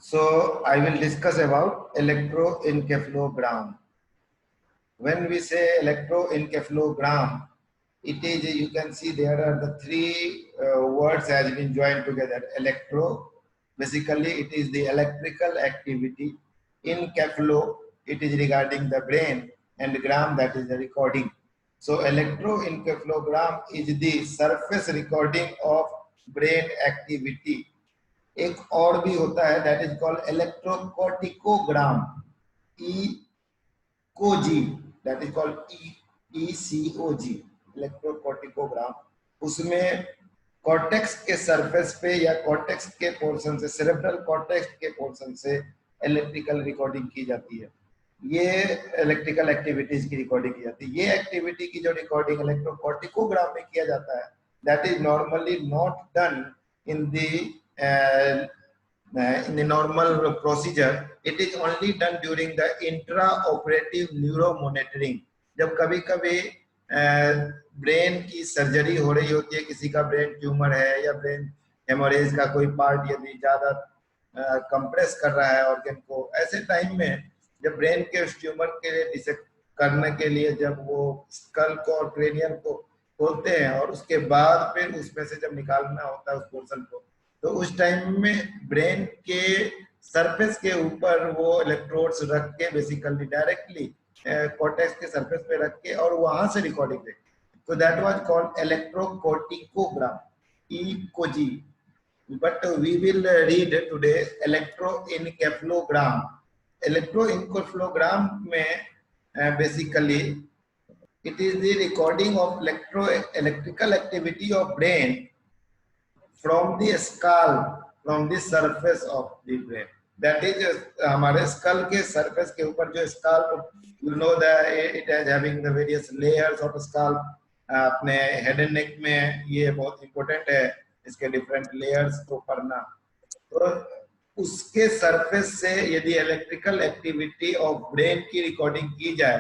So I will discuss about electroencephalogram. When we say electroencephalogram, it is, you can see there are the three words has been joined together. Electro, basically it is the electrical activity. Encephalo, it is regarding the brain, and gram, that is the recording. So electroencephalogram is the surface recording of brain activity. एक और भी होता है, that is called electrocorticogram, कोजी, that is called ECOG, electrocorticogram. उसमें cortex के surface पे या कॉर्टेक्स के पोर्शन से, सेरेब्रल कॉर्टेक्स के पोर्शन से इलेक्ट्रिकल रिकॉर्डिंग की जाती है. ये इलेक्ट्रिकल एक्टिविटीज की रिकॉर्डिंग की जाती है. ये एक्टिविटी की जो रिकॉर्डिंग इलेक्ट्रोकॉर्टिकोग्राम में किया जाता है, that is normally not done in the normal procedure. It is only done during the intraoperative neuromonitoring. जब कभी कभी ब्रेन की सर्जरी हो रही होती है, किसी का ब्रेन ट्यूमर है या ब्रेन हेमोरेज का कोई पार्ट यदि ज्यादा कंप्रेस कर रहा है ऑर्गन को, ऐसे टाइम में जब ब्रेन के उस ट्यूमर के डिसेक्ट करने के लिए जब वो स्कल को और क्रेनियम को खोलते हैं और उसके बाद फिर उसमें से जब निकालना होता है उस पोर्शन को, तो उस टाइम में ब्रेन के सरफेस के ऊपर वो इलेक्ट्रोड्स रख के बेसिकली डायरेक्टली कॉर्टेक्स के सरफेस पे रख के और वहां से रिकॉर्डिंग देते. तो that was called electrocorticogram, ECOG. But we will read today electroencephalogram. Electroencephalogram में basically it is the recording of electrical activity of brain from the skull, from the surface of the brain. That is हमारे skull के surface के ऊपर जो skull, you know that it is having the various layers of skull. अपने head and neck में ये बहुत important है इसके different layers को पढ़ना. तो उसके surface से यदि electrical activity of brain की recording की जाए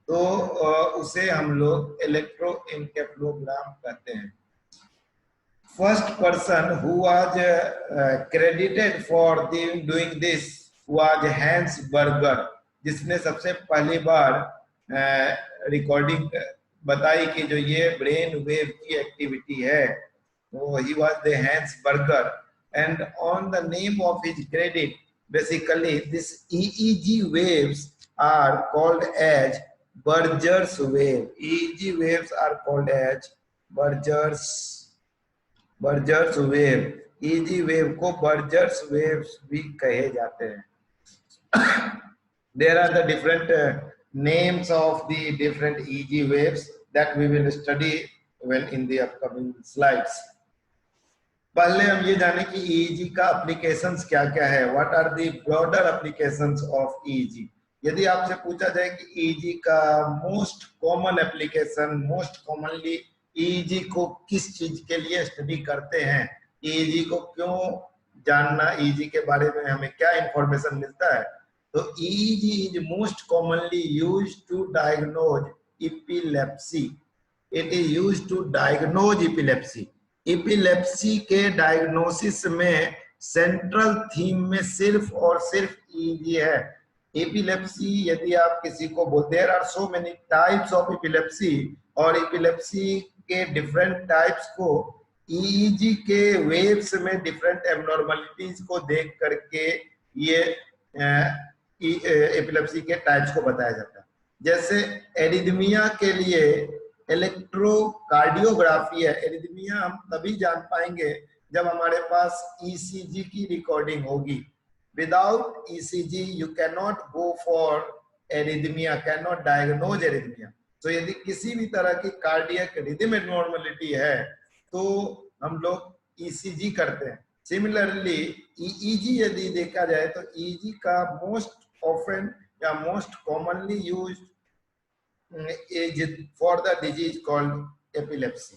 तो उसे हम लोग electroencephalogram कहते हैं. First person who was credited for doing this was Hans Berger, जिसने सबसे पहली बार रिकॉर्डिंग बताई कि जो ये ब्रेन वेव की एक्टिविटी है, तो he was the Hans Berger, and on the name of his credit, basically this EEG waves are called as Berger's wave. EEG waves are called as Berger's wave. EG wave को Buerger's waves भी कहे जाते हैं. There are the different names of the different EG waves that we will study when in the upcoming slides. पहले हम ये जाने कि EEG का एप्लीकेशंस क्या क्या है. What are the broader applications of EEG? यदि आपसे पूछा जाए कि EEG का most common application, most commonly EEG को किस चीज के लिए स्टडी करते हैं, EEG को क्यों जानना, EEG के बारे में हमें क्या इंफॉर्मेशन मिलता है, तो EEG is most commonly used to diagnose epilepsy. It is used to diagnose epilepsy. epilepsy के डायग्नोसिस में सेंट्रल थीम में सिर्फ और सिर्फ EEG है. epilepsy यदि आप किसी को बोलते, there are so many types of epilepsy, और epilepsy के डिफरेंट टाइप्स को EEG के वेव्स में डिफरेंट एब्नॉर्मलिटीज को देख करके ये एपिलेप्सी के टाइप्स को बताया जाता है. जैसे एरिथमिया के लिए इलेक्ट्रोकार्डियोग्राफी है. एरिथमिया हम तभी जान पाएंगे जब हमारे पास ECG की रिकॉर्डिंग होगी. Without ECG you can not go for arrhythmia, can not diagnose arrhythmia. तो यदि किसी भी तरह की कार्डियक रिदम एब्नॉर्मलिटी है तो हम लोग ECG करते हैं. सिमिलरली EEG यदि देखा जाए तो EEG का मोस्ट ऑफन या most commonly used is for the disease called epilepsy.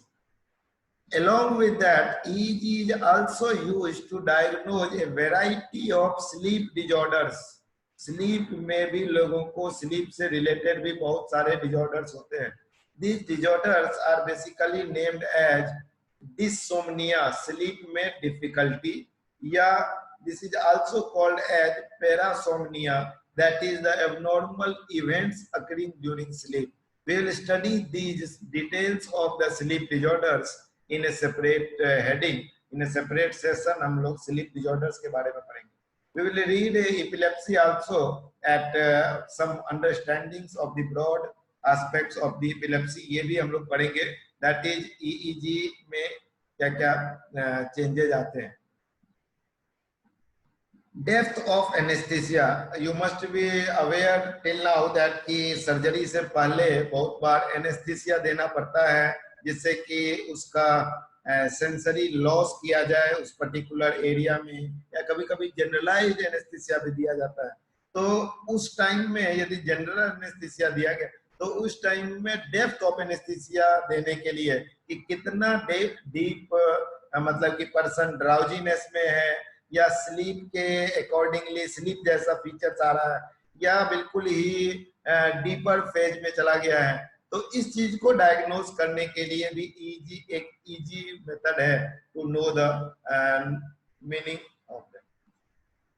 Along with that, EEG is also used to diagnose a variety of sleep disorders. Sleep में भी लोगों को स्लीप से रिलेटेड भी बहुत सारे डिजॉर्डर्स होते हैं. These disorders are basically named as dyssomnia, sleep में डिफिकल्टी, या This is also called as parasomnia, that is the abnormal events occurring during sleep. We will study these details of the sleep disorders in a separate heading. In a separate session हम लोग sleep disorders के बारे में पढ़ेंगे. We will read epilepsy also at some understandings of the broad aspects of the epilepsy. ये भी हम लोग पढ़ेंगे. That is EEG में क्या-क्या changes आते हैं. Depth of anesthesia. You must be aware till now that कि सर्जरी से पहले बहुत बार एनेस्थीसिया देना पड़ता है जिससे कि उसका सेंसरी लॉस किया जाए उस पर्टिकुलर एरिया में, या कभी-कभी जनरलाइज्ड एनेस्थीसिया भी दिया जाता है. तो उस टाइम में यदि जनरल एनेस्थीसिया दिया गया तो उस टाइम में डेप्थ ऑफ एनेस्थीसिया देने के लिए कि कितना डीप मतलब कि पर्सन ड्राउजीनेस में है या स्लीप के अकॉर्डिंगली स्लीप जैसा फीचर्स आ रहा है या बिल्कुल ही डीपर फेज में चला गया है, तो इस चीज को डायग्नोज करने के लिए भी एक इजी मेथड है to know the meaning of that.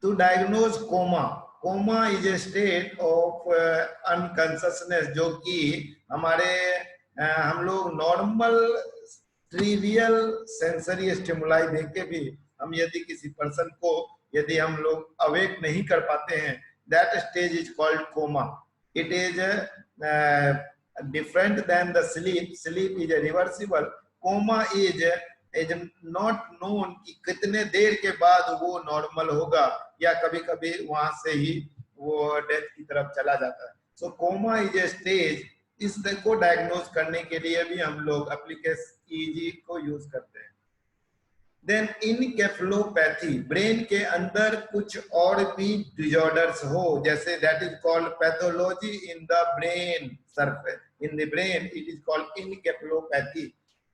To diagnose coma. Coma is a state of unconsciousness जो कि हमारे हम लोग नॉर्मल ट्रिवियल सेंसरी स्टिमुलाई देके भी हम यदि किसी पर्सन को यदि हम लोग अवेक नहीं कर पाते हैं, that stage is called coma. It is different than the sleep. Sleep is a reversible. Coma is not known कि कितने देर के बाद वो नॉर्मल होगा या कभी-कभी वहां से ही वो डेथ की तरफ चला जाता है. So coma is a stage. इसको डायग्नोज करने के लिए भी हम लोग एप्लीकेशन EEG को यूज करते हैं. देन इनकेफेलोपैथी. ब्रेन के अंदर कुछ और भी डिसऑर्डर्स हो जैसे that is called pathology in the brain surface. In the brain it is called encephalopathy.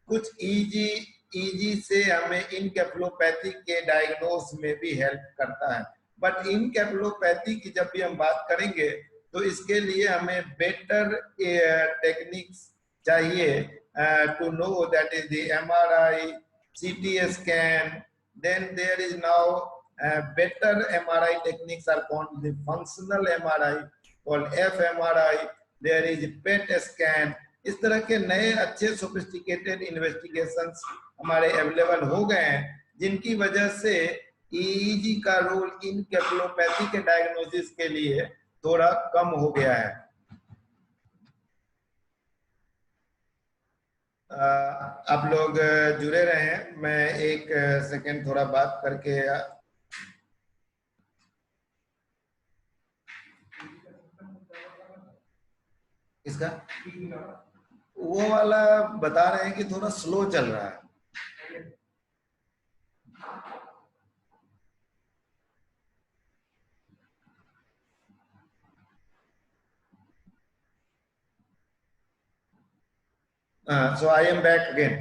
कुछ EEG से हमें इनकेफेलोपैथी के डायग्नोस में भी हेल्प करता है. बट इनकेफेलोपैथी की जब भी हम बात करेंगे तो इसके लिए हमें बेटर टेक्निक्स चाहिए to know, that is the MRI, CT scan. Then there is now better MRI techniques are called the functional MRI, called fMRI. There is PET scan. इस तरह के नए अच्छे सोफिस्टिकेटेड इन्वेस्टिगेशंस हमारे अवेलेबल हो गए हैं जिनकी वजह से EEG का रोल इनकेफेलोपैथी के डायग्नोसिस के लिए थोड़ा कम हो गया है. आप लोग जुड़े रहे हैं. मैं एक सेकंड थोड़ा बात करके इसका वो वाला बता रहे हैं कि थोड़ा स्लो चल रहा है. So I am back again.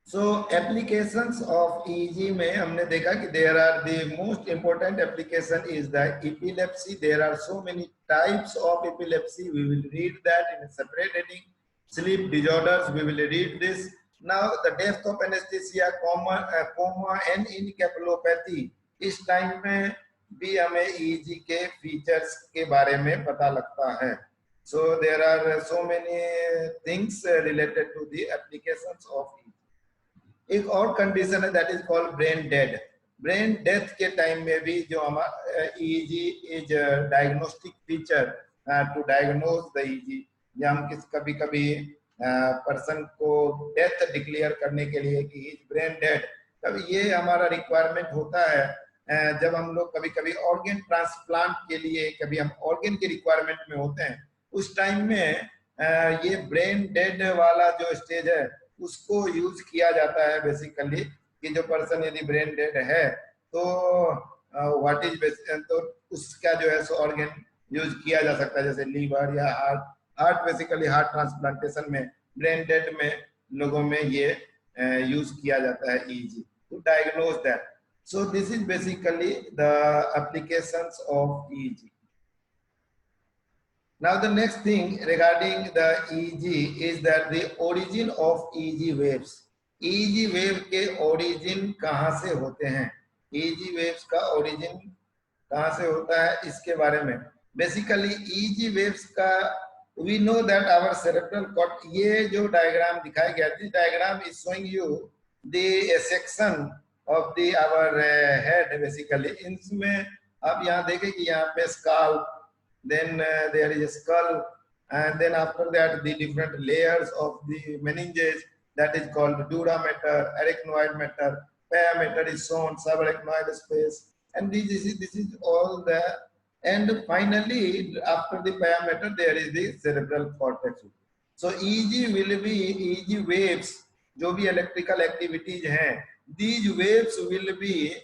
So applications of EEG में हमने देखा कि there are the most important application is the epilepsy. There are so many types of epilepsy. We will read that in a separate heading. Sleep disorders, we will read this. Now the depth of anesthesia, coma and encephalopathy. इस time में भी हमें EEG के features के बारे में पता लगता है. So there are so many things related to the applications of EEG. एक और कंडीशन है that is called brain dead. Brain death के टाइम में भी जो हमारा EEG is diagnostic feature to diagnose the EEG. या हम कभी-कभी पर्सन को डेथ डिक्लेयर करने के लिए कि इज ब्रेन डेड, तब ये हमारा रिक्वायरमेंट होता है जब हम लोग कभी-कभी ऑर्गन ट्रांसप्लांट के लिए कभी हम ऑर्गन के रिक्वायरमेंट में होते हैं. उस टाइम में ये ब्रेन डेड वाला जो स्टेज है उसको यूज किया जाता है बेसिकली कि जो पर्सन यदि ब्रेन डेड है तो व्हाट इज तो उसका जो है सो ऑर्गन यूज किया जा सकता है जैसे लीवर या हार्ट बेसिकली हार्ट ट्रांसप्लांटेशन में ब्रेन डेड में लोगों में ये यूज किया जाता है EEG to diagnose that. So this is basically the applications of EEG. Now the next thing regarding the EEG is that the origin of EEG waves. EEG wave के origin कहाँ से होते हैं? EEG waves का origin कहाँ से होता है इसके बारे में बेसिकली EEG waves का we know that our cerebral cortex ये जो डायग्राम दिखाया गया this diagram is showing you the section of the our head basically इसमें आप यहाँ देखें कि यहाँ पे scalp then there is a skull and then after that the different layers of the meninges that is called dura mater, arachnoid matter, pia mater is shown, subarachnoid space, and this is all the and finally after the pia mater there is the cerebral cortex. So EEG will be EEG waves जो भी electrical activities हैं these waves will be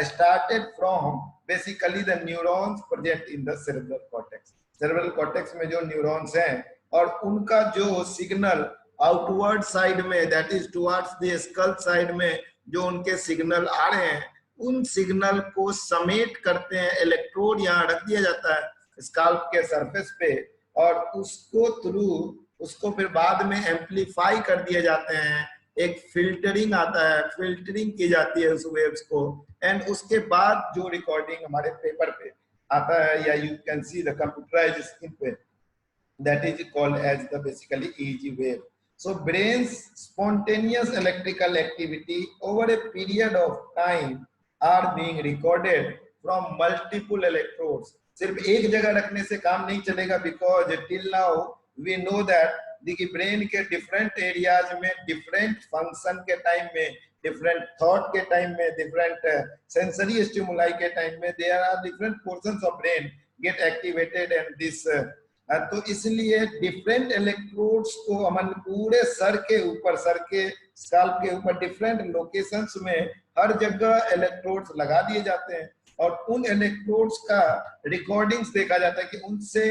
started from basically the neurons present in the cerebral cortex. Cerebral cortex में जो neurons हैं और उनका जो signal outward side में that is towards the skull side में जो उनके signal आ रहे हैं उन signal को समेट करते हैं इलेक्ट्रोड यहाँ रख दिया जाता है स्काल्प के सरफेस पे और उसको थ्रू उसको फिर बाद में एम्पलीफाई कर दिए जाते हैं एक फिल्टरिंग आता है फिल्टरिंग की जाती है उस वेव्स को एंड उसके बाद जो रिकॉर्डिंग हमारे पेपर पे आता है या you can see the computerised screen पे that is called as the basically EEG wave. So brain's spontaneous electrical activity over a period of time are being recorded from multiple electrodes. सिर्फ एक जगह रखने से काम नहीं चलेगा because till now we know that देखिए ब्रेन के डिफरेंट एरियाज में डिफरेंट फंक्शन के टाइम में डिफरेंट थॉट के टाइम में डिफरेंट सेंसरी स्टिमुलाई के टाइम में there are different portions of brain get activated and this तो इसलिए डिफरेंट इलेक्ट्रोड्स को हम पूरे सर के स्काल्प के ऊपर डिफरेंट लोकेशंस में हर जगह इलेक्ट्रोड्स लगा दिए जाते हैं और उन इलेक्ट्रोड्स का रिकॉर्डिंग्स देखा जाता है कि उनसे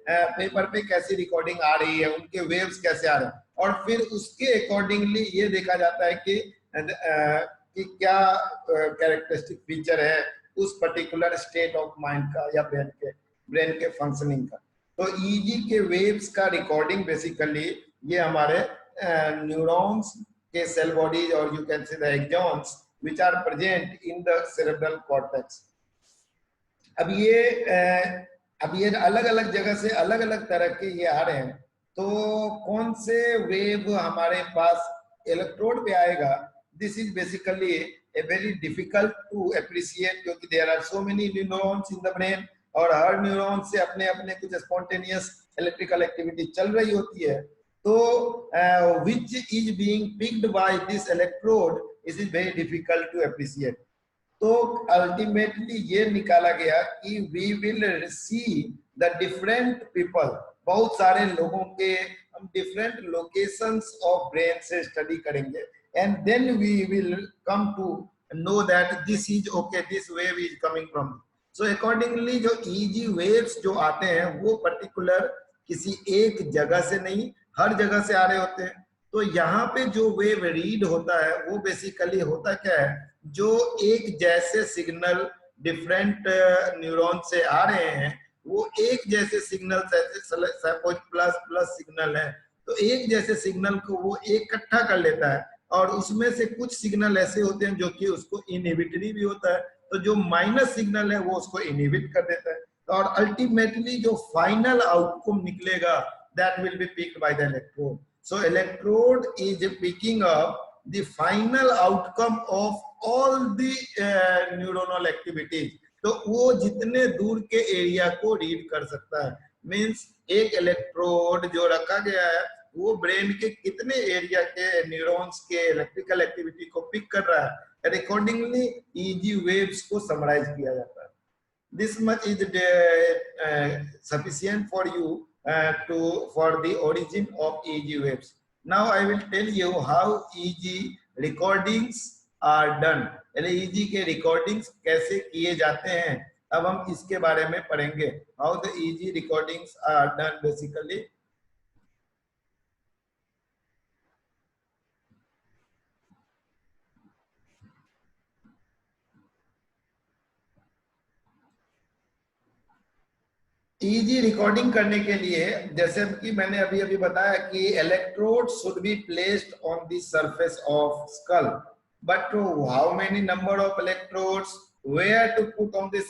पेपर पे कैसी रिकॉर्डिंग आ रही है उनके वेव्स कैसे आ रहे हैं और फिर उसके अकॉर्डिंगली ये देखा जाता है कि क्या कैरेक्टरिस्टिक फीचर है उस पर्टिकुलर स्टेट ऑफ माइंड का या ब्रेन के फंक्शनिंग का तो ईजी के वेव्स का रिकॉर्डिंग बेसिकली ये हमारे न्यूरॉन्स के सेल बॉडीज और you can say the axons which are present in the cerebral cortex अब ये अलग अलग जगह से अलग अलग तरह के ये आ रहे हैं तो कौन से वेव हमारे पास इलेक्ट्रोड पे आएगा this is basically a very difficult to appreciate क्योंकि there are so many neurons in the brain और हर न्यूरॉन से अपने अपने कुछ स्पॉन्टेनियस इलेक्ट्रिकल एक्टिविटी चल रही होती है तो which is being picked by this electrode is very difficult to appreciate तो अल्टीमेटली ये निकाला गया कि we will see the different people बहुत सारे लोगों के हम डिफरेंट लोकेशंस ऑफ ब्रेन से स्टडी करेंगे and then we will come to know that this is okay this wave is coming from so accordingly जो ईजी वेव्स जो आते हैं वो पर्टिकुलर किसी एक जगह से नहीं हर जगह से आ रहे होते हैं तो यहाँ पे जो वेव रीड होता है वो बेसिकली होता क्या है जो एक जैसे सिग्नल डिफरेंट न्यूरॉन से आ रहे हैं वो एक जैसे signal suppose plus plus signal है तो एक जैसे सिग्नल को वो इकट्ठा कर लेता है और उसमें से कुछ सिग्नल ऐसे होते हैं जो कि उसको इनहिबिटरी भी होता है तो जो माइनस सिग्नल है वो उसको इनहिबिट कर देता है और अल्टीमेटली जो फाइनल आउटकम निकलेगा that will be picked by the electrode so electrode is picking up the final outcome of all the neuronal activities तो वो जितने दूर के एरिया को रीड कर सकता है मींस एक इलेक्ट्रोड जो रखा गया है वो ब्रेन के कितने एरिया के न्यूरॉन्स के इलेक्ट्रिकल एक्टिविटी को पिक कर रहा है अकॉर्डिंगली ईजी वेव्स को समराइज किया जाता है this much is sufficient for you for the origin of EEG waves. Now I will tell you how EEG recordings are done. EEG के recordings कैसे किए जाते हैं अब हम इसके बारे में पढ़ेंगे how the EEG recordings are done basically. Easy recording करने के लिए जैसे कि मैंने अभी अभी बताया कि electrode should be placed on the surface of skull, but how many number of electrodes, where to put on the